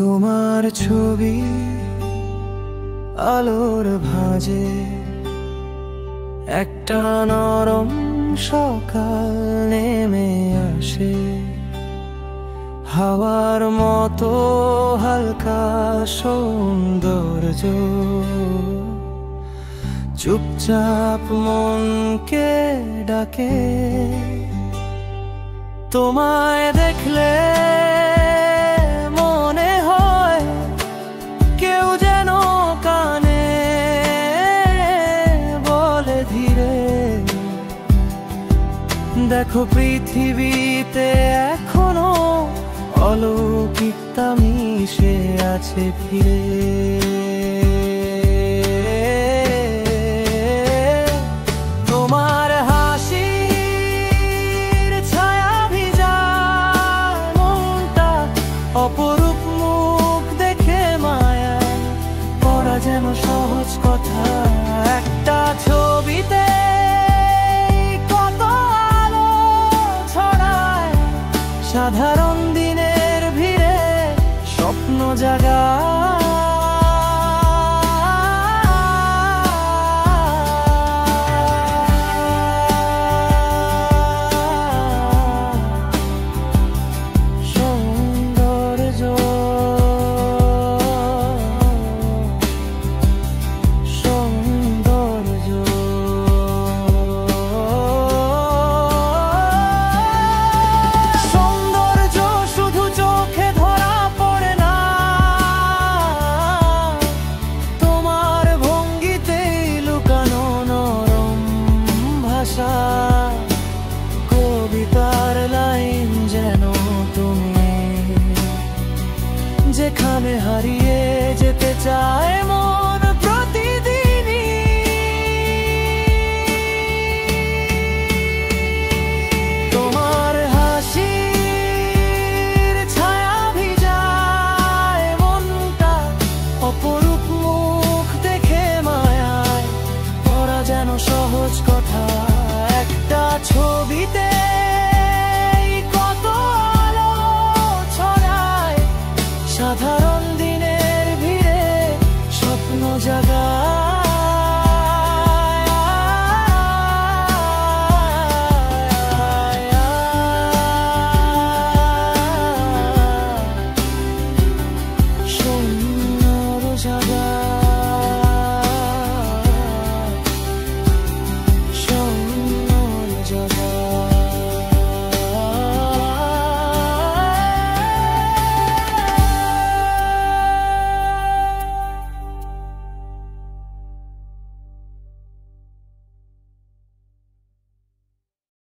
তোমার ছবি আলোর ভাঁজে একটা নরম সকাল নেমে আসে, হাওয়ার মতো হালকা সৌন্দর্য চুপচাপ মনকে ডাকে। তোমায় দেখলে মনে হয় কেউ যেন কানে বলে ধীরে, দেখো পৃথিবীতে এখনো অলৌকিকতা মিশে আছে ফিরে। তোমার হাসির ছায়া ভিজা মনটা অপরূপ মুখ দেখে মায়া পড়া যেন সহজ কথা।